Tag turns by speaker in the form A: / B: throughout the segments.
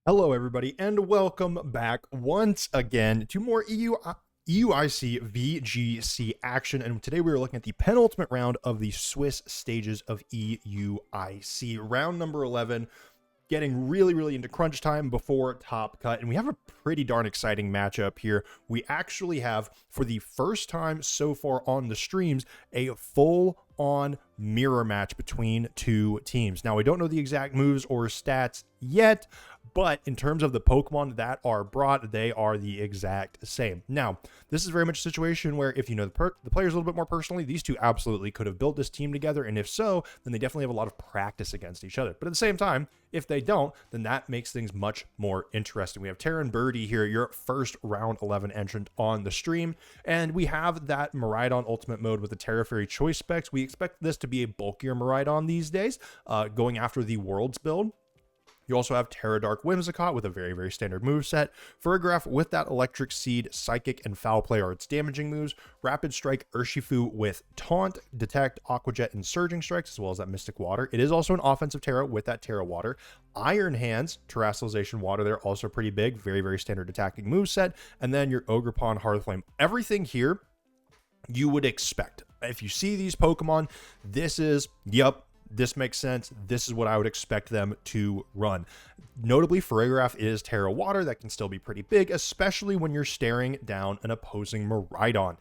A: Hello, everybody, and welcome back once again to more EUIC VGC action. And today we are looking at the penultimate round of the Swiss stages of EUIC. Round number 11, getting really into crunch time before top cut. And we have a pretty darn exciting matchup here. We actually have, for the first time so far on the streams, a full-on mirror match between two teams. Now, we don't know the exact moves or stats yet, but in terms of the Pokemon that are brought, they are the exact same. Now, this is very much a situation where if you know the players a little bit more personally, these two absolutely could have built this team together, and if so, then they definitely have a lot of practice against each other. But at the same time, if they don't, then that makes things much more interesting. We have Taran Birdee here, your first round 11 entrant on the stream, and we have that Miraidon Ultimate Mode with the Terra Fairy choice specs. We expect this to be a bulkier Miraidon these days, going after the Worlds build. You also have Terra Dark Whimsicott with a very standard moveset, Ferrograph with that Electric Seed, Psychic, and Foul Play are its damaging moves, Rapid Strike Urshifu with Taunt, Detect, Aqua Jet, and Surging Strikes, as well as that Mystic Water. It is also an offensive Terra with that Terra Water. Iron Hands, Terrestrialization Water there, also pretty big, very standard attacking moveset, and then your Ogerpon Hearthflame. Everything here you would expect. If you see these Pokemon, this makes sense. This is what I would expect them to run. Notably, Ferrograph is Terra Water. That can still be pretty big, especially when you're staring down an opposing Miraidon.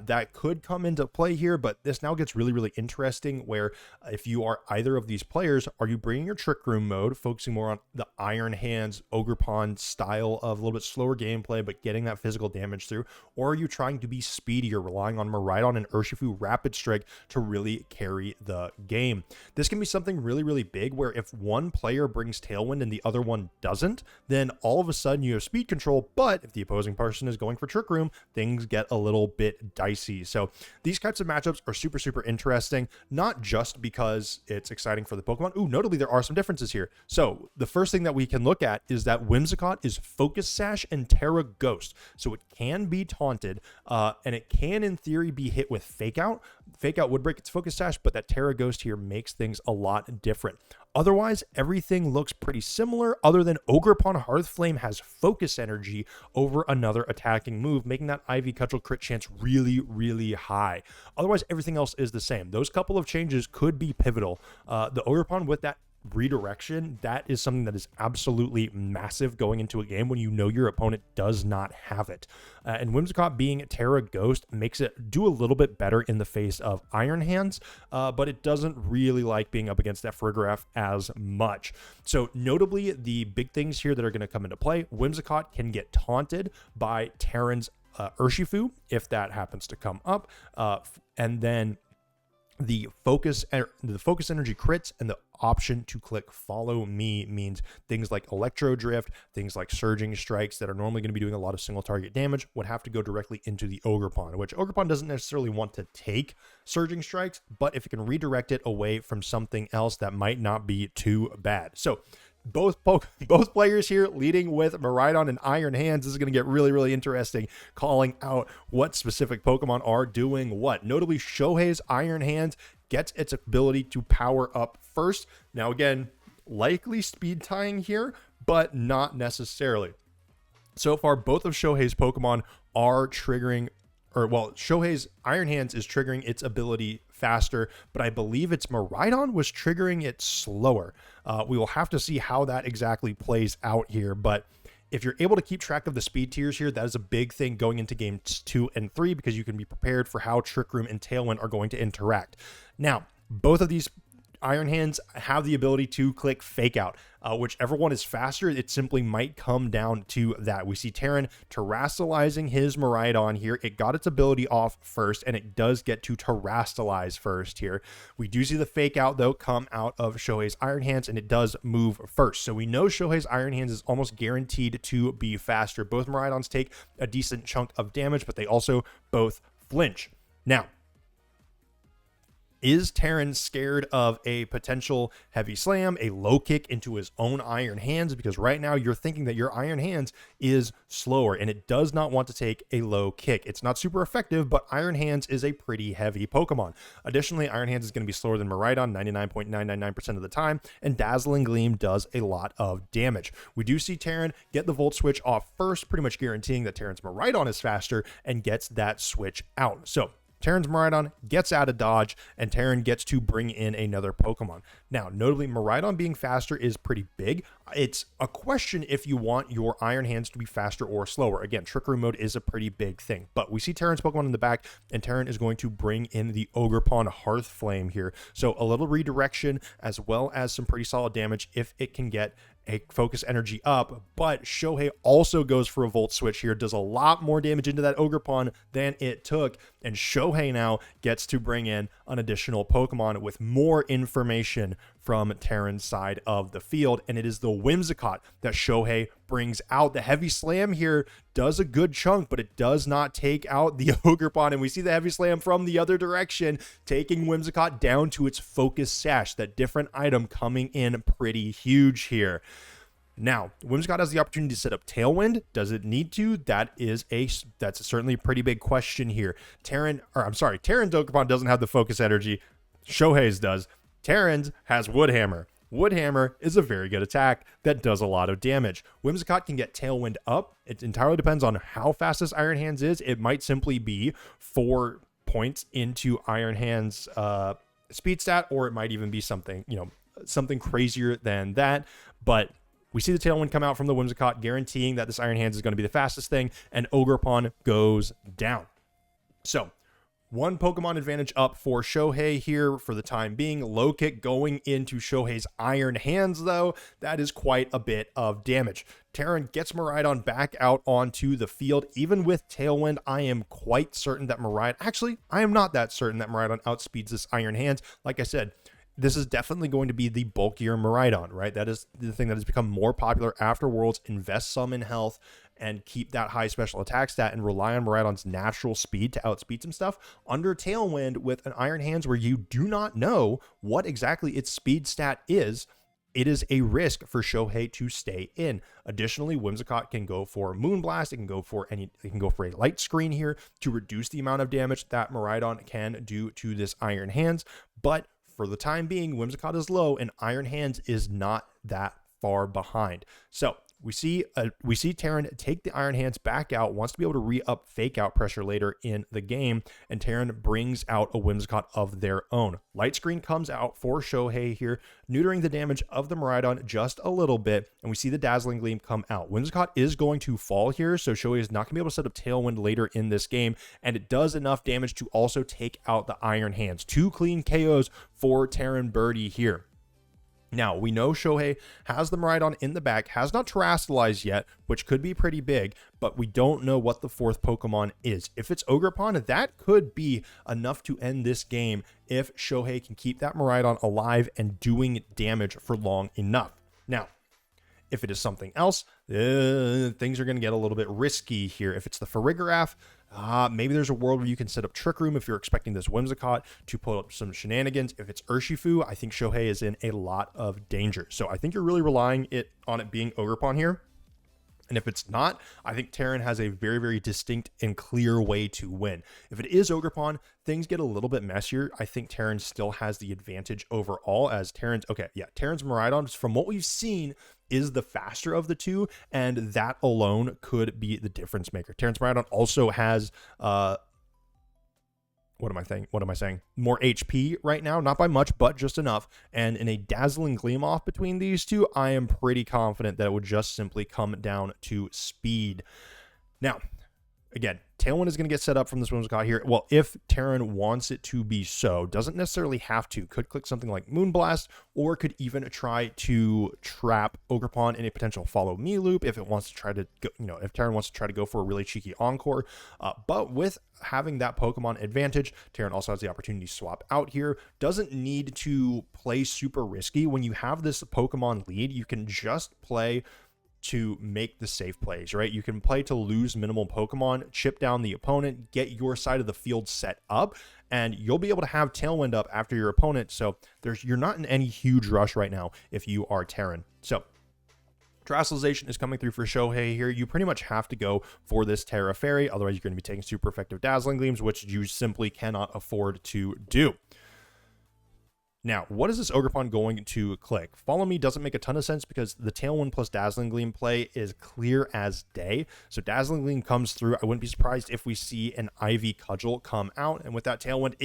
A: That could come into play here, but this now gets really interesting, where if you are either of these players, are you bringing your Trick Room mode, focusing more on the Iron Hands, Ogerpon style of a little bit slower gameplay, but getting that physical damage through, or are you trying to be speedier, relying on Miraidon and Urshifu Rapid Strike to really carry the game? This can be something really big, where if one player brings Tailwind and the other one doesn't, then all of a sudden you have speed control, but if the opposing person is going for Trick Room, things get a little bit dicey. So these types of matchups are super interesting, not just because it's exciting for the Pokemon. Ooh, notably there are some differences here. So the first thing that we can look at is that Whimsicott is Focus Sash and Terra Ghost. So it can be taunted, and it can in theory be hit with Fake Out. Fake Out would break its Focus Sash, but that Terra Ghost here makes things a lot different. Otherwise, everything looks pretty similar, other than Ogerpon Hearthflame has Focus Energy over another attacking move, making that Ivy Cudgel crit chance really high. Otherwise, everything else is the same. Those couple of changes could be pivotal. The Ogerpon with that redirection, that is something that is absolutely massive going into a game when you know your opponent does not have it. And Whimsicott being Terra Ghost makes it do a little bit better in the face of Iron Hands, but it doesn't really like being up against that Ferrograph as much. So notably, the big things here that are going to come into play, Whimsicott can get taunted by Terran's Urshifu if that happens to come up, and then the focus energy crits and the option to click follow me means things like Electro Drift, things like Surging Strikes that are normally going to be doing a lot of single target damage would have to go directly into the Ogerpon, which Ogerpon doesn't necessarily want to take Surging Strikes, but if it can redirect it away from something else, that might not be too bad. So both players here leading with Miraidon and Iron Hands. This is going to get really interesting, calling out what specific Pokemon are doing what. Notably, Shohei's Iron Hands gets its ability to power up first. Now again, likely speed tying here, but not necessarily. So far, both of Shohei's Pokemon are triggering, Shohei's Iron Hands is triggering its ability faster, but I believe its Miraidon was triggering it slower. We will have to see how that exactly plays out here, but if you're able to keep track of the speed tiers here, that is a big thing going into games 2 and 3, because you can be prepared for how Trick Room and Tailwind are going to interact. Now, both of these Iron Hands have the ability to click Fake Out. Whichever one is faster, it simply might come down to that. We see Taran terrestrializing his Miraidon here. It got its ability off first, and it does get to terrestrialize first here. We do see the Fake Out, though, come out of Shohei's Iron Hands, and it does move first. So we know Shohei's Iron Hands is almost guaranteed to be faster. Both Miraidons take a decent chunk of damage, but they also both flinch. Now, Is Taran scared of a potential heavy slam, a low kick into his own Iron Hands? Because right now you're thinking that your Iron Hands is slower and it does not want to take a low kick. It's not super effective, but Iron Hands is a pretty heavy Pokemon. Additionally, Iron Hands is going to be slower than Miraidon 99.999% of the time, and Dazzling Gleam does a lot of damage. We do see Taran get the Volt Switch off first, pretty much guaranteeing that Taran's Miraidon is faster and gets that switch out. So Taran's Miraidon gets out of dodge, and Taran gets to bring in another Pokemon. Now, notably, Miraidon being faster is pretty big. It's a question if you want your Iron Hands to be faster or slower. Again, Trick Room mode is a pretty big thing, but we see Taran's Pokemon in the back, and Taran is going to bring in the Ogerpon Hearth Flame here. So a little redirection as well as some pretty solid damage if it can get a focus energy up, but Shohei also goes for a Volt Switch here, does a lot more damage into that Ogerpon than it took, and Shohei now gets to bring in an additional Pokemon with more information from Taran's side of the field, and it is the Whimsicott that Shohei brings out. The Heavy Slam here does a good chunk, but it does not take out the Ogerpon, and we see the Heavy Slam from the other direction, taking Whimsicott down to its Focus Sash, that different item coming in pretty huge here. Now, Whimsicott has the opportunity to set up Tailwind. Does it need to? That's certainly a pretty big question here. Taran's Ogerpon doesn't have the focus energy. Shohei's does. Taran's has Woodhammer. Woodhammer is a very good attack that does a lot of damage. Whimsicott can get Tailwind up. It entirely depends on how fast this Iron Hands is. It might simply be 4 points into Iron Hands speed stat, or it might even be something crazier than that. But we see the Tailwind come out from the Whimsicott, guaranteeing that this Iron Hands is going to be the fastest thing, and Ogerpon goes down. So, one Pokemon advantage up for Shohei here for the time being. Low kick going into Shohei's Iron Hands, though. That is quite a bit of damage. Taran gets Miraidon back out onto the field. Even with Tailwind, I am quite certain that I am not that certain that Miraidon outspeeds this Iron Hands. Like I said, this is definitely going to be the bulkier Miraidon, right? That is the thing that has become more popular after Worlds. Invest some in health and keep that high special attack stat and rely on Miraidon's natural speed to outspeed some stuff. Under Tailwind with an Iron Hands where you do not know what exactly its speed stat is, it is a risk for Shohei to stay in. Additionally, Whimsicott can go for Moonblast. It can go for a Light Screen here to reduce the amount of damage that Miraidon can do to this Iron Hands. But for the time being, Whimsicott is low, and Iron Hands is not that far behind. So we see Taran take the Iron Hands back out, wants to be able to re-up Fake Out pressure later in the game, and Taran brings out a Whimsicott of their own. Light Screen comes out for Shohei here, neutering the damage of the Miraidon just a little bit, and we see the Dazzling Gleam come out. Whimsicott is going to fall here, so Shohei is not going to be able to set up Tailwind later in this game, and it does enough damage to also take out the Iron Hands. 2 clean KOs for Taran Birdee here. Now, we know Shohei has the Miraidon in the back, has not terrestrialized yet, which could be pretty big, but we don't know what the 4th Pokemon is. If it's Ogerpon, that could be enough to end this game if Shohei can keep that Miraidon alive and doing damage for long enough. Now, if it is something else, things are going to get a little bit risky here. If it's the Farigiraf, maybe there's a world where you can set up Trick Room if you're expecting this Whimsicott to pull up some shenanigans. If it's Urshifu, I think Shohei is in a lot of danger. So I think you're really relying on it being Ogerpon here. And if it's not, I think Taran has a very, very distinct and clear way to win. If it is Ogerpon, things get a little bit messier. I think Taran still has the advantage overall as Taran's Miraidon, from what we've seen, is the faster of the two, and that alone could be the difference maker. Taran's Miraidon also has what am I saying? More HP right now, not by much, but just enough. And in a Dazzling Gleam off between these two, I am pretty confident that it would just simply come down to speed. Now, again, Tailwind is going to get set up from this Whimsicott here. Well, if Taran wants it to be so, doesn't necessarily have to. Could click something like Moonblast, or could even try to trap Ogerpon in a potential Follow Me loop if it wants to try to go, if Taran wants to try to go for a really cheeky Encore. But with having that Pokemon advantage, Taran also has the opportunity to swap out here. Doesn't need to play super risky. When you have this Pokemon lead, you can just play to make the safe plays, right? You can play to lose minimal Pokemon, chip down the opponent, get your side of the field set up, and you'll be able to have Tailwind up after your opponent. So you're not in any huge rush right now if you are Taran. So Terastallization is coming through for Shohei here. You pretty much have to go for this Terra Fairy, otherwise you're going to be taking super effective Dazzling Gleams, which you simply cannot afford to do. Now, what is this Ogerpon going to click? Follow Me doesn't make a ton of sense because the Tailwind plus Dazzling Gleam play is clear as day. So Dazzling Gleam comes through. I wouldn't be surprised if we see an Ivy Cudgel come out. And with that Tailwind,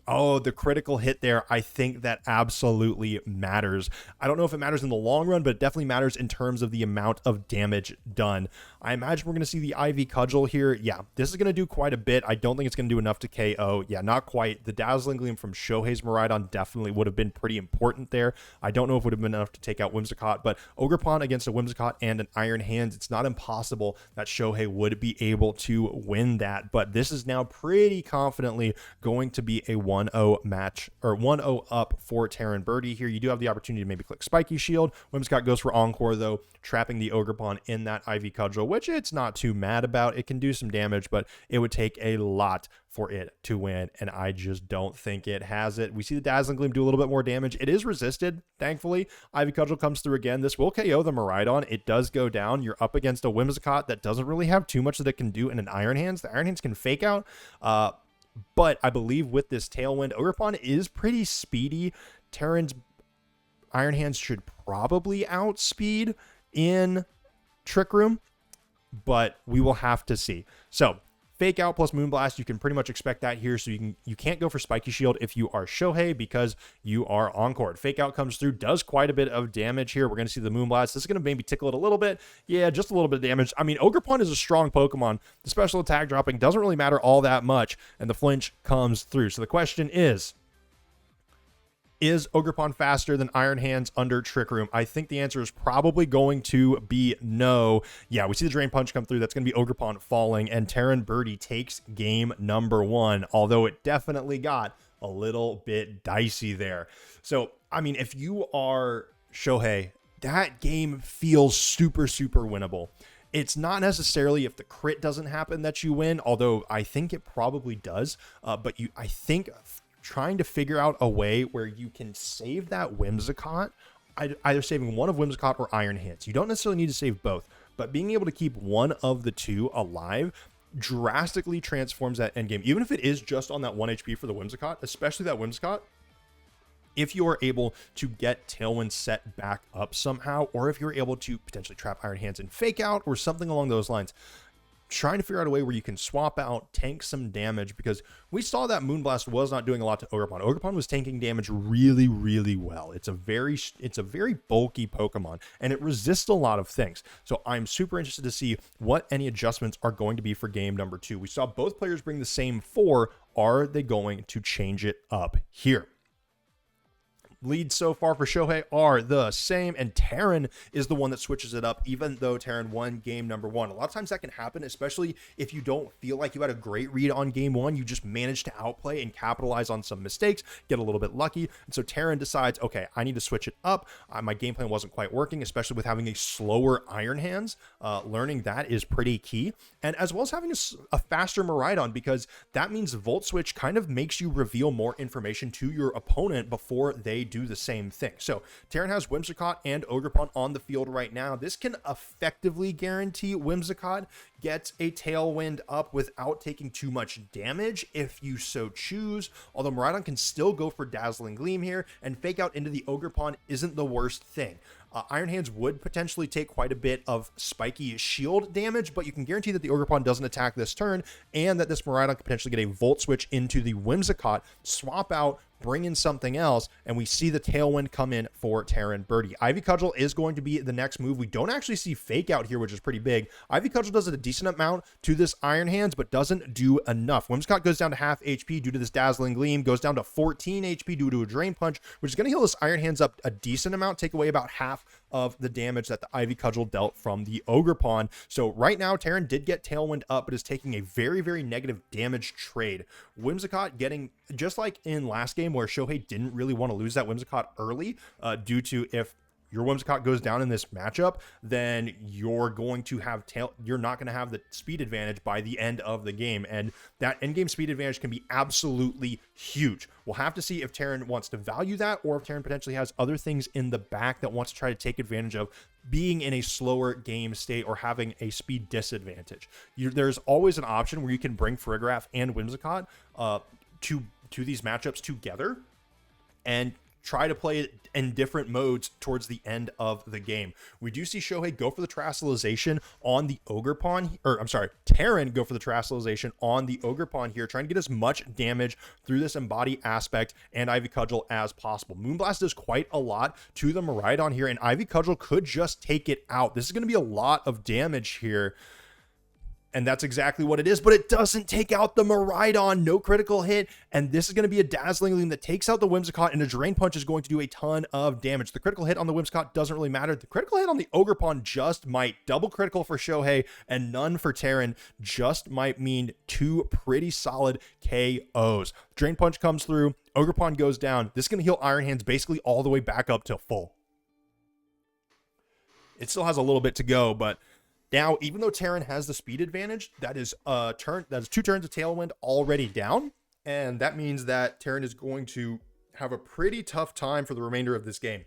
A: the critical hit there, I think that absolutely matters. I don't know if it matters in the long run, but it definitely matters in terms of the amount of damage done. I imagine we're going to see the Ivy Cudgel here. Yeah, this is going to do quite a bit. I don't think it's going to do enough to KO. Yeah, not quite. The Dazzling Gleam from Shohei's Miraidon definitely would have been pretty important there. I don't know if it would have been enough to take out Whimsicott, but Ogerpon against a Whimsicott and an Iron Hands, it's not impossible that Shohei would be able to win that. But this is now pretty confidently going to be a 1-0 match, or 1-0 up for Taran Birdee here. You do have the opportunity to maybe click Spiky Shield. Whimsicott goes for Encore, though, trapping the Ogerpon in that Ivy Cudgel, which it's not too mad about. It can do some damage, but it would take a lot for it to win, and I just don't think it has it. We see the Dazzling Gleam do a little bit more damage. It is resisted, thankfully. Ivy Cudgel comes through again. This will KO the Miraidon. It does go down. You're up against a Whimsicott that doesn't really have too much that it can do in an Iron Hands. The Iron Hands can fake out, but I believe with this Tailwind, Ogerpon is pretty speedy. Taran's Iron Hands should probably outspeed in Trick Room, but we will have to see. So Fake Out plus Moonblast, you can pretty much expect that here. So you can't go for Spiky Shield if you are Shohei because you are Encored. Fake Out comes through, does quite a bit of damage here. We're going to see the Moonblast. This is going to maybe tickle it a little bit. Yeah, just a little bit of damage. I mean, Ogerpon is a strong Pokemon. The special attack dropping doesn't really matter all that much, and the flinch comes through. So the question is Ogerpon faster than Iron Hands under Trick Room? I think the answer is probably going to be no. Yeah, we see the Drain Punch come through. That's going to be Ogerpon falling, and Taran Birdee takes game number 1, although it definitely got a little bit dicey there. So, I mean, if you are Shohei, that game feels super, super winnable. It's not necessarily if the crit doesn't happen that you win, although I think it probably does, but I think trying to figure out a way where you can save that Whimsicott, either saving one of Whimsicott or Iron Hands. You don't necessarily need to save both, but being able to keep one of the two alive drastically transforms that endgame. Even if it is just on that 1 HP for the Whimsicott, especially that Whimsicott, if you are able to get Tailwind set back up somehow, or if you're able to potentially trap Iron Hands and Fake Out or something along those lines, trying to figure out a way where you can swap out, tank some damage, because we saw that Moonblast was not doing a lot to Ogerpon. Ogerpon was tanking damage really, really well. It's a very bulky Pokemon, and it resists a lot of things. So I'm super interested to see what any adjustments are going to be for game number 2. We saw both players bring the same 4. Are they going to change it up here? Leads so far for Shohei are the same, and Taran is the one that switches it up, even though Taran won game number 1. A lot of times that can happen, especially if you don't feel like you had a great read on game 1. You just managed to outplay and capitalize on some mistakes, get a little bit lucky, and so Taran decides, okay, I need to switch it up. My game plan wasn't quite working, especially with having a slower Iron Hands. Learning that is pretty key, and as well as having a faster Miraidon, because that means Volt Switch kind of makes you reveal more information to your opponent before they do the same thing. So Taran has Whimsicott and Ogerpon on the field right now. This can effectively guarantee Whimsicott gets a Tailwind up without taking too much damage if you so choose, although Miraidon can still go for Dazzling Gleam here, and Fake Out into the Ogerpon isn't the worst thing. Iron Hands would potentially take quite a bit of spiky shield damage, but you can guarantee that the Ogerpon doesn't attack this turn, and that this Miraidon could potentially get a Volt Switch into the Whimsicott, swap out, bring in something else, and we see the Tailwind come in for Taran Birdee. Ivy Cudgel is going to be the next move. We don't actually see Fake Out here, which is pretty big. Ivy Cudgel does a decent amount to this Iron Hands, but doesn't do enough. Whimsicott goes down to half HP due to this Dazzling Gleam, goes down to 14 HP due to a Drain Punch, which is going to heal this Iron Hands up a decent amount, take away about half of the damage that the Ivy Cudgel dealt from the Ogerpon. So right now, Taran did get Tailwind up, but is taking a very, very negative damage trade. Whimsicott getting, just like in last game where Shohei didn't really want to lose that Whimsicott early due to if your Whimsicott goes down in this matchup, then you're going to have you're not going to have the speed advantage by the end of the game, and that end game speed advantage can be absolutely huge. We'll have to see if Taran wants to value that, or if Taran potentially has other things in the back that wants to try to take advantage of being in a slower game state or having a speed disadvantage. There's always an option where you can bring Farigiraf and Whimsicott to these matchups together and try to play it in different modes towards the end of the game. We do see Shohei go for the Terastallization on the Ogerpon, or I'm sorry, Taran go for the Terastallization on the Ogerpon here, trying to get as much damage through this Embody aspect and Ivy Cudgel as possible. Moonblast does quite a lot to the Miraidon here, and Ivy Cudgel could just take it out. This is going to be a lot of damage here. And that's exactly what it is, but it doesn't take out the Miraidon, no critical hit, and this is going to be a Dazzling Gleam that takes out the Whimsicott, and a Drain Punch is going to do a ton of damage. The critical hit on the Whimsicott doesn't really matter. The critical hit on the Ogerpon just might. Double critical for Shohei and none for Taran just might mean 2 pretty solid KOs. Drain Punch comes through, Ogerpon goes down. This is going to heal Iron Hands basically all the way back up to full. It still has a little bit to go, but now, even though Taran has the speed advantage, that is 2 turns of Tailwind already down, and that means that Taran is going to have a pretty tough time for the remainder of this game.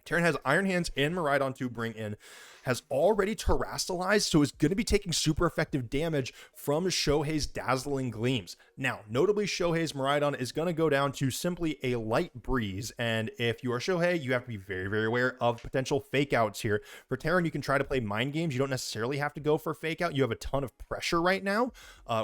A: Taran has Iron Hands and Miraidon to bring in, has already Terastallized, so is going to be taking super effective damage from Shohei's Dazzling Gleams. Now, notably, Shohei's Miraidon is going to go down to simply a Light Breeze, and if you are Shohei, you have to be very, very aware of potential fake outs here. For Taran, you can try to play mind games. You don't necessarily have to go for fake out. You have a ton of pressure right now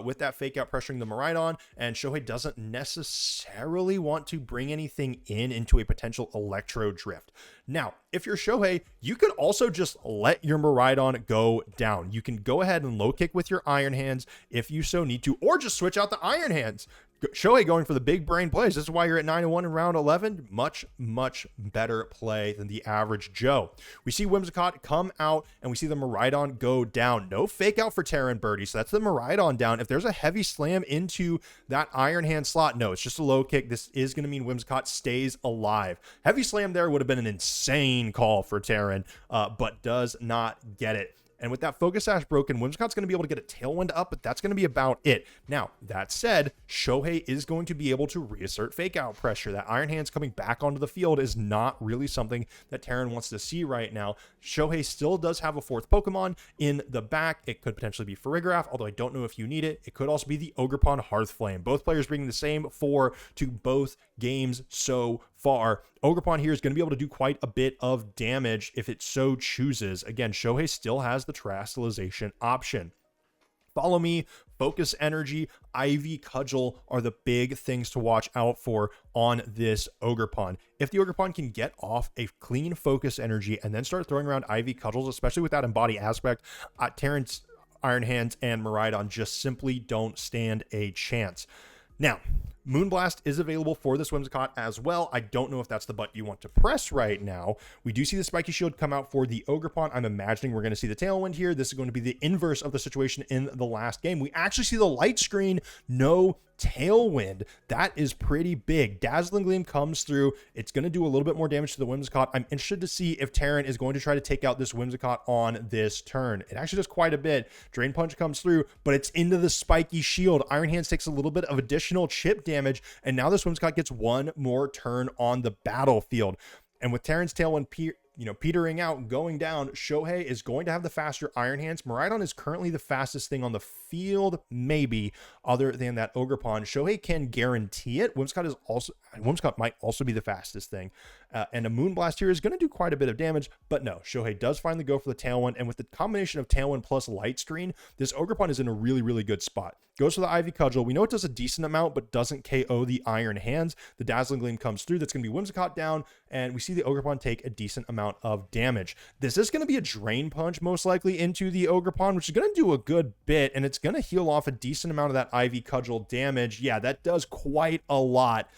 A: with that fake out pressuring the Miraidon, and Shohei doesn't necessarily want to bring anything into a potential Electro Drift. Now, if you're Shohei, you could also just let your Miraidon go down. You can go ahead and low kick with your Iron Hands if you so need to, or just switch out the Iron Hands. Shohei going for the big brain plays. This is why you're at 9-1 in round 11. Much, much better play than the average Joe. We see Whimsicott come out, and we see the Miraidon go down. No fake out for Taran Birdee, so that's the Miraidon down. If there's a heavy slam into that Iron Hand slot, no, it's just a low kick. This is going to mean Whimsicott stays alive. Heavy slam there would have been an insane call for Taran, but does not get it. And with that Focus Sash broken, Whimsicott's going to be able to get a Tailwind up, but that's going to be about it. Now, that said, Shohei is going to be able to reassert fake out pressure. That Iron Hands coming back onto the field is not really something that Taran wants to see right now. Shohei still does have a 4th Pokemon in the back. It could potentially be Farigiraf, although I don't know if you need it. It could also be the Ogerpon Hearthflame. Both players bringing the same 4 to both games so far. Ogerpon here is going to be able to do quite a bit of damage if it so chooses. Again, Shohei still has the Terastallization option. Follow Me, Focus Energy, Ivy Cudgel are the big things to watch out for on this Ogerpon. If the Ogerpon can get off a clean Focus Energy and then start throwing around Ivy Cudgels, especially with that Embody aspect, Taran's Iron Hands and Miraidon just simply don't stand a chance. Now, Moonblast is available for this Whimsicott as well. I don't know if that's the button you want to press right now. We do see the Spiky Shield come out for the Ogerpon. I'm imagining we're going to see the Tailwind here. This is going to be the inverse of the situation in the last game. We actually see the light screen, no Tailwind. That is pretty big. Dazzling Gleam comes through. It's going to do a little bit more damage to the Whimsicott. I'm interested to see if Taran is going to try to take out this Whimsicott on this turn. It actually does quite a bit. Drain Punch comes through, but it's into the Spiky Shield. Iron Hands takes a little bit of additional chip damage, and now this Whimsicott gets one more turn on the battlefield. And with Taran's Tailwind petering out, going down, Shohei is going to have the faster Iron Hands. Miraidon is currently the fastest thing on the field, maybe, other than that Ogerpon. Shohei can guarantee it. Whimsicott might also be the fastest thing. And a Moonblast here is going to do quite a bit of damage, but no, Shohei does finally go for the Tailwind, and with the combination of Tailwind plus Light Screen, this Ogerpon is in a really, really good spot. Goes for the Ivy Cudgel. We know it does a decent amount, but doesn't KO the Iron Hands. The Dazzling Gleam comes through. That's going to be Whimsicott down, and we see the Ogerpon take a decent amount of damage. This is going to be a Drain Punch, most likely, into the Ogerpon, which is going to do a good bit, and it's going to heal off a decent amount of that Ivy Cudgel damage. Yeah, that does quite a lot.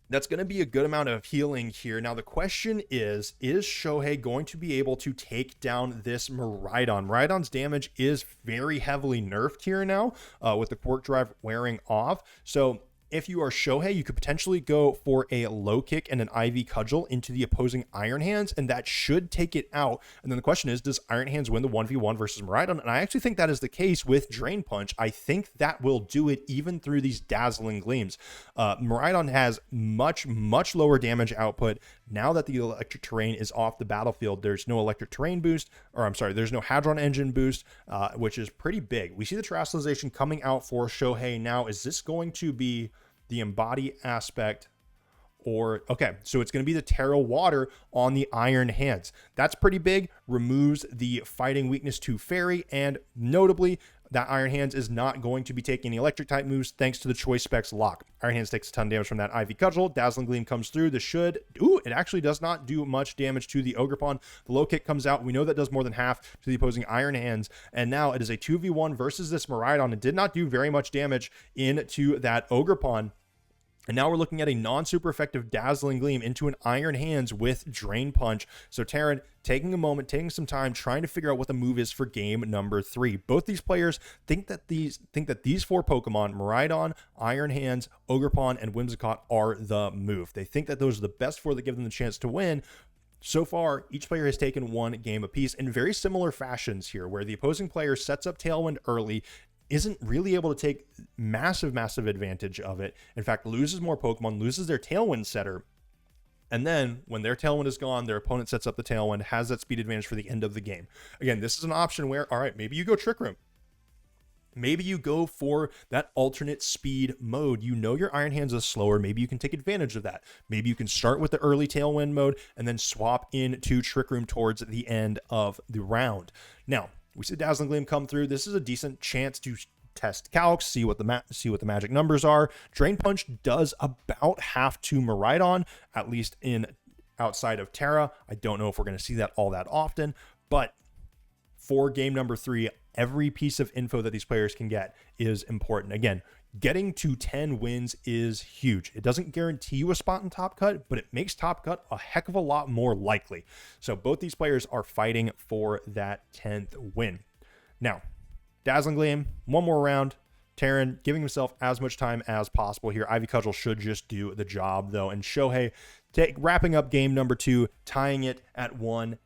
A: That's going to be a good amount of healing here. Now, the question is Shohei going to be able to take down this Miraidon? Miraidon's damage is very heavily nerfed here now with the Quirk Drive wearing off. So If you are Shohei, you could potentially go for a low kick and an IV cudgel into the opposing Iron Hands, and that should take it out. And then the question is, does Iron Hands win the 1v1 versus Miraidon? And I actually think that is the case with Drain Punch. I think that will do it even through these dazzling gleams. Miraidon has much lower damage output. Now that the electric terrain is off the battlefield, there's no electric terrain boost, or I'm sorry, there's no Hadron Engine boost, which is pretty big. We see the Terastallization coming out for Shohei now. Is this going to be the embody aspect? Or okay, so it's going to be the Terra Water on the Iron Hands. That's pretty big. Removes the fighting weakness to Fairy, and notably, that Iron Hands is not going to be taking any electric type moves thanks to the Choice Specs lock. Iron Hands takes a ton of damage from that IV Cudgel. Dazzling Gleam comes through. This should, it actually does not do much damage to the Ogerpon. The low kick comes out. We know that does more than half to the opposing Iron Hands. And now it is a 2v1 versus this Miraidon. It did not do very much damage into that Ogerpon. And now we're looking at a non-super effective Dazzling Gleam into an Iron Hands with Drain Punch. So Taran taking a moment, taking some time, trying to figure out what the move is for game number 3. Both these players think that these 4 Pokemon, Miraidon, Iron Hands, Ogerpon, and Whimsicott, are the move. They think that those are the best 4 that give them the chance to win. So far, each player has taken 1 game apiece in very similar fashions here, where the opposing player sets up Tailwind early, isn't really able to take massive advantage of it. In fact, loses more Pokemon, loses their Tailwind setter. And then when their Tailwind is gone, their opponent sets up the Tailwind, has that speed advantage for the end of the game. Again, this is an option where, all right, maybe you go Trick Room. Maybe you go for that alternate speed mode. You know your Iron Hands is slower. Maybe you can take advantage of that. Maybe you can start with the early Tailwind mode and then swap into Trick Room towards the end of the round. Now, we see Dazzling Gleam come through. This is a decent chance to test Calcs, see what the magic numbers are. Drain Punch does about half to Miraidon, at least in outside of Terra. I don't know if we're going to see that all that often, but for game number 3, every piece of info that these players can get is important. Again, getting to 10 wins is huge. It doesn't guarantee you a spot in Top Cut, but it makes Top Cut a heck of a lot more likely. So both these players are fighting for that 10th win. Now, Dazzling Gleam, one more round. Taran giving himself as much time as possible here. Ivy Cudgel should just do the job, though. And Shohei wrapping up game number 2, tying it at 1-1.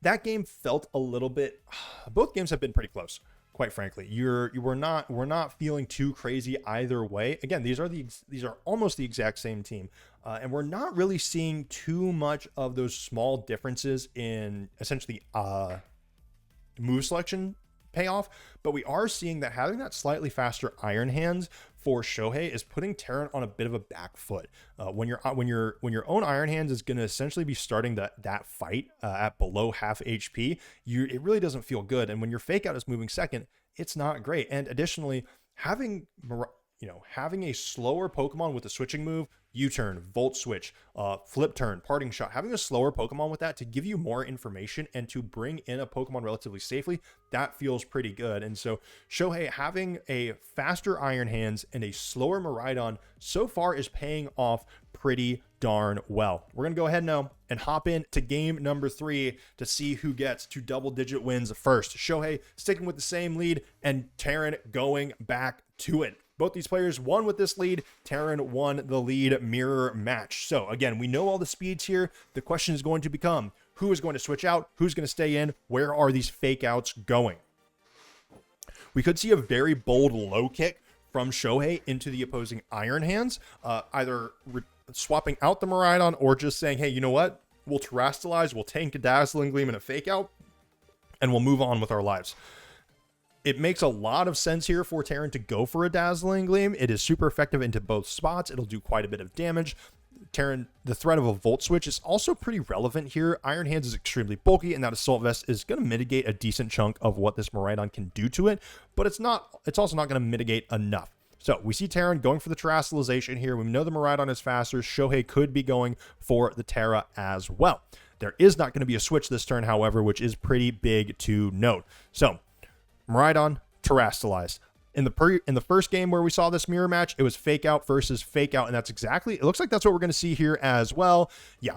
A: That game felt a little bit, both games have been pretty close, quite frankly. We're not feeling too crazy either way. Again, these are almost the exact same team, and we're not really seeing too much of those small differences in essentially move selection payoff, but we are seeing that having that slightly faster Iron Hands for Shohei is putting Taran on a bit of a back foot. When your own Iron Hands is going to essentially be starting that fight at below half HP, it really doesn't feel good. And when your Fake Out is moving second, it's not great. And additionally, having a slower Pokemon with a switching move, U-turn, Volt Switch, Flip Turn, Parting Shot, having a slower Pokemon with that to give you more information and to bring in a Pokemon relatively safely, that feels pretty good. And so Shohei having a faster Iron Hands and a slower Miraidon so far is paying off pretty darn well. We're going to go ahead now and hop in to game number 3 to see who gets to double-digit wins first. Shohei sticking with the same lead and Taran going back to it. Both these players won with this lead. Taran won the lead mirror match. So again, we know all the speeds here. The question is going to become, who is going to switch out? Who's going to stay in? Where are these Fake Outs going? We could see a very bold low kick from Shohei into the opposing Iron Hands, either swapping out the Miraidon or just saying, hey, you know what? We'll Terastallize, we'll tank a Dazzling Gleam and a Fake Out, and we'll move on with our lives. It makes a lot of sense here for Taran to go for a Dazzling Gleam. It is super effective into both spots. It'll do quite a bit of damage. Taran, the threat of a Volt Switch is also pretty relevant here. Iron Hands is extremely bulky, and that Assault Vest is going to mitigate a decent chunk of what this Miraidon can do to it, but it's also not going to mitigate enough. So we see Taran going for the Terastallization here. We know the Miraidon is faster. Shohei could be going for the Terra as well. There is not going to be a switch this turn, however, which is pretty big to note. So Miraidon, Terastallized. In the first game where we saw this mirror match, it was Fake Out versus Fake Out, and it looks like that's what we're going to see here as well. Yeah,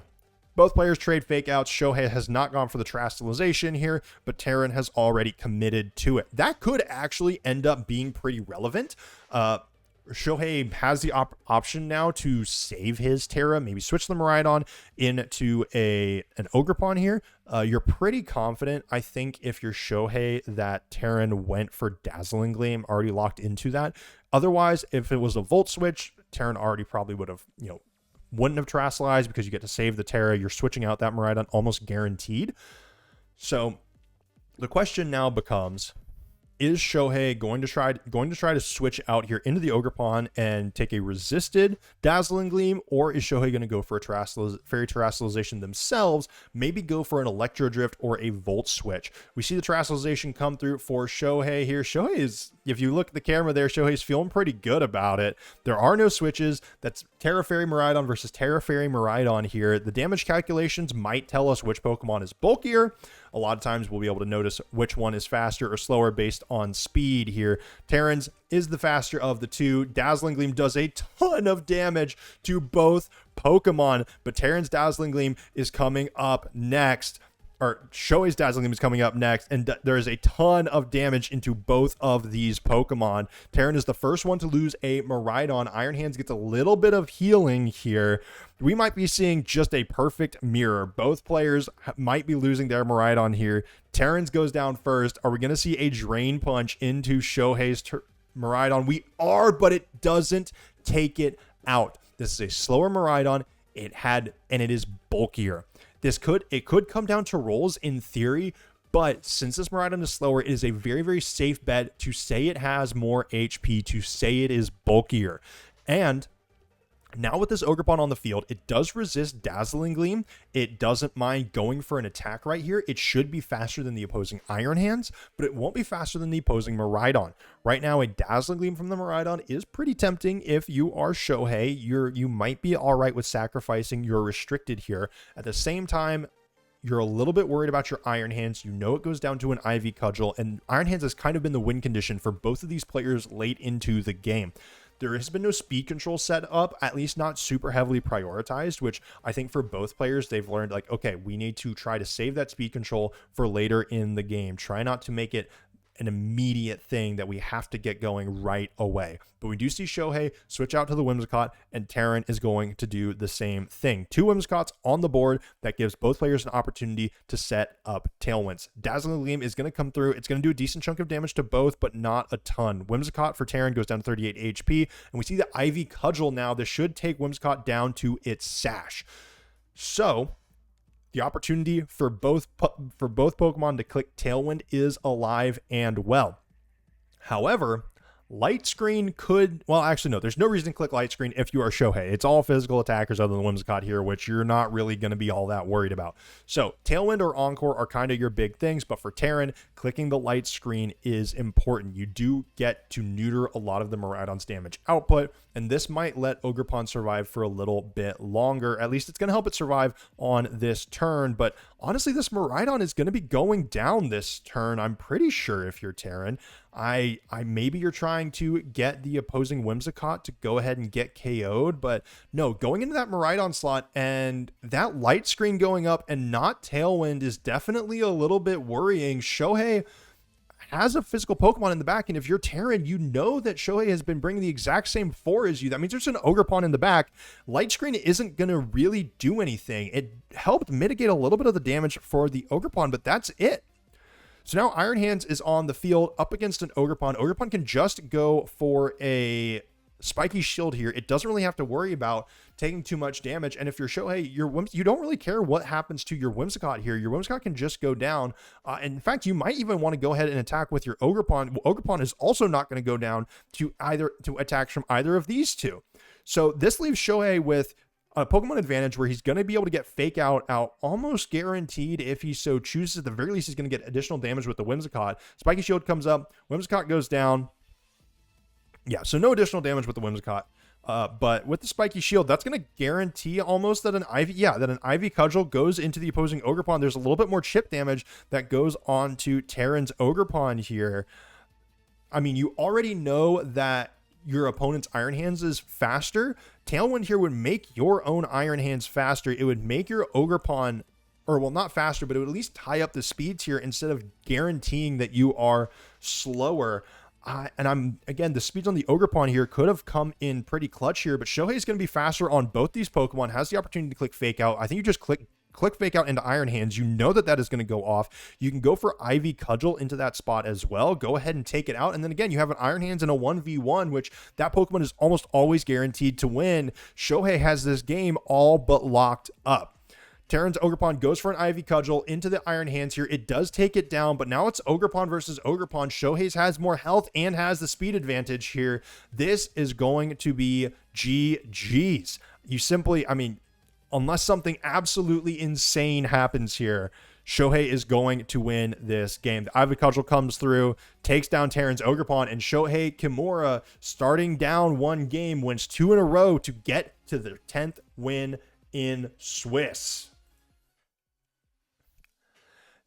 A: Both players trade fake outs. Shohei has not gone for the Terastallization here, but Taran has already committed to it. That could actually end up being pretty relevant. Shohei has the option now to save his Terra, maybe switch the Miraidon into an Ogerpon here. You're pretty confident, I think, if you're Shohei, that Taran went for Dazzling Gleam, already locked into that. Otherwise, if it was a Volt switch, Taran already probably would have, wouldn't have Terastallized because you get to save the Terra. You're switching out that Miraidon almost guaranteed. So the question now becomes, is Shohei going to try to switch out here into the Ogerpon and take a resisted Dazzling Gleam, or is Shohei going to go for a Fairy Terastallization themselves, maybe go for an Electro Drift or a Volt switch? We see the Terastallization come through for Shohei here. Shohei is, if you look at the camera there, Shohei's feeling pretty good about it. There are no switches. That's Terra Fairy Miraidon versus Terra Fairy Miraidon here. The damage calculations might tell us which Pokemon is bulkier. A lot of times we'll be able to notice which one is faster or slower based on speed here. Taran's is the faster of the two. Dazzling Gleam does a ton of damage to both Pokemon, but Taran's Dazzling Gleam is coming up next. Or Shohei's Dazzling Gleam is coming up next, and there is a ton of damage into both of these Pokemon. Taran is the first one to lose a Miraidon. Iron Hands gets a little bit of healing here. We might be seeing just a perfect mirror. Both players might be losing their Miraidon here. Taran's goes down first. Are we going to see a Drain Punch into Shohei's Miraidon? We are, but it doesn't take it out. This is a slower Miraidon. And it is bulkier. It could come down to rolls in theory, but since this Miraidon is slower, it is a very, very safe bet to say it has more HP, to say it is bulkier. And now with this Ogerpon on the field, it does resist Dazzling Gleam. It doesn't mind going for an attack right here. It should be faster than the opposing Iron Hands, but it won't be faster than the opposing Miraidon. Right now, a Dazzling Gleam from the Miraidon is pretty tempting. If you are Shohei, you might be all right with sacrificing your restricted here. At the same time, you're a little bit worried about your Iron Hands. You know it goes down to an Ivy Cudgel, and Iron Hands has kind of been the win condition for both of these players late into the game. There has been no speed control set up, at least not super heavily prioritized, which I think for both players, they've learned, like, okay, we need to try to save that speed control for later in the game. Try not to make it an immediate thing that we have to get going right away. But we do see Shohei switch out to the Whimsicott, and Taran is going to do the same thing. 2 Whimsicotts on the board. That gives both players an opportunity to set up Tailwinds. Dazzling Gleam is going to come through. It's going to do a decent chunk of damage to both, but not a ton. Whimsicott for Taran goes down to 38 HP, and we see the Ivy Cudgel now. This should take Whimsicott down to its Sash. So the opportunity for both Pokemon to click Tailwind is alive and well. However, Light Screen could, well, actually, no, there's no reason to click Light Screen if you are Shohei. It's all physical attackers other than Whimsicott here, which you're not really going to be all that worried about. So Tailwind or Encore are kind of your big things, but for Taran, clicking the Light Screen is important. You do get to neuter a lot of the Miraidon's damage output, and this might let Ogerpon survive for a little bit longer. At least it's going to help it survive on this turn, but honestly, this Miraidon is going to be going down this turn, I'm pretty sure, if you're Taran. I maybe you're trying to get the opposing Whimsicott to go ahead and get KO'd, but no, going into that Miraidon slot and that Light Screen going up and not Tailwind is definitely a little bit worrying. Shohei has a physical Pokemon in the back, and if you're Taran, you know that Shohei has been bringing the exact same 4 as you. That means there's an Ogerpon in the back. Light Screen isn't going to really do anything. It helped mitigate a little bit of the damage for the Ogerpon, but that's it. So now Iron Hands is on the field up against an Ogerpon. Ogerpon can just go for a Spiky Shield here. It doesn't really have to worry about taking too much damage. And if you're Shohei, you don't really care what happens to your Whimsicott here. Your Whimsicott can just go down. And in fact, you might even want to go ahead and attack with your Ogerpon. Ogerpon is also not going to go down to attacks from either of these two. So this leaves Shohei with a Pokemon advantage where he's going to be able to get Fake Out almost guaranteed if he so chooses. At the very least, he's going to get additional damage with the Whimsicott. Spiky Shield comes up. Whimsicott goes down. Yeah, so no additional damage with the Whimsicott. But with the Spiky Shield, that's going to guarantee almost that an Ivy Cudgel goes into the opposing Ogerpon. There's a little bit more chip damage that goes on to Taran's Ogerpon here. I mean, you already know that your opponent's Iron Hands is faster. Tailwind here would make your own Iron Hands faster. It would make your Ogerpon, or well, not faster, but it would at least tie up the speeds here instead of guaranteeing that you are slower. And again, the speeds on the Ogerpon here could have come in pretty clutch here, but Shohei is going to be faster on both these Pokemon, has the opportunity to click Fake Out. I think you just click Fake Out into Iron Hands. You know that is going to go off. You can go for Ivy Cudgel into that spot as well. Go ahead and take it out. And then again, you have an Iron Hands and a 1v1, which that Pokemon is almost always guaranteed to win. Shohei has this game all but locked up. Taran's Ogerpon goes for an Ivy Cudgel into the Iron Hands here. It does take it down, but now it's Ogerpon versus Ogerpon. Shohei's has more health and has the speed advantage here. This is going to be GG's. You simply, I mean, unless something absolutely insane happens here, Shohei is going to win this game. The Ivy Cudgel comes through, takes down Taran's Ogerpon, and Shohei Kimura, starting down one game, wins 2 in a row to get to their 10th win in Swiss.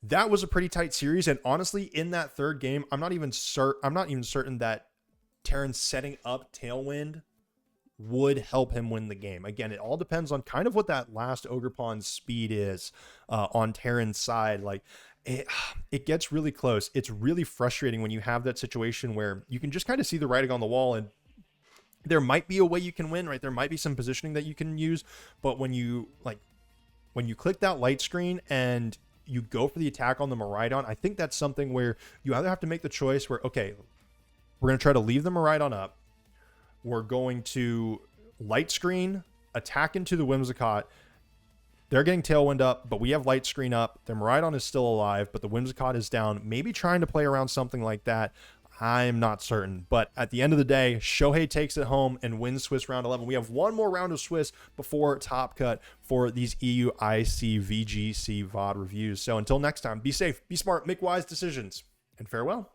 A: That was a pretty tight series, and honestly, in that third game, I'm not even certain that Taran setting up Tailwind would help him win the game. Again, it all depends on kind of what that last Ogerpon's speed is on Taran's side. Like, it gets really close. It's really frustrating when you have that situation where you can just kind of see the writing on the wall, and there might be a way you can win, right? There might be some positioning that you can use, but when you click that light screen and you go for the attack on the Miraidon, I think that's something where you either have to make the choice where, okay, we're going to try to leave the Miraidon up. We're going to light screen, attack into the Whimsicott. They're getting Tailwind up, but we have light screen up. The Miraidon is still alive, but the Whimsicott is down. Maybe trying to play around something like that. I'm not certain. But at the end of the day, Shohei takes it home and wins Swiss round 11. We have one more round of Swiss before Top Cut for these EUIC VGC VOD reviews. So until next time, be safe, be smart, make wise decisions, and farewell.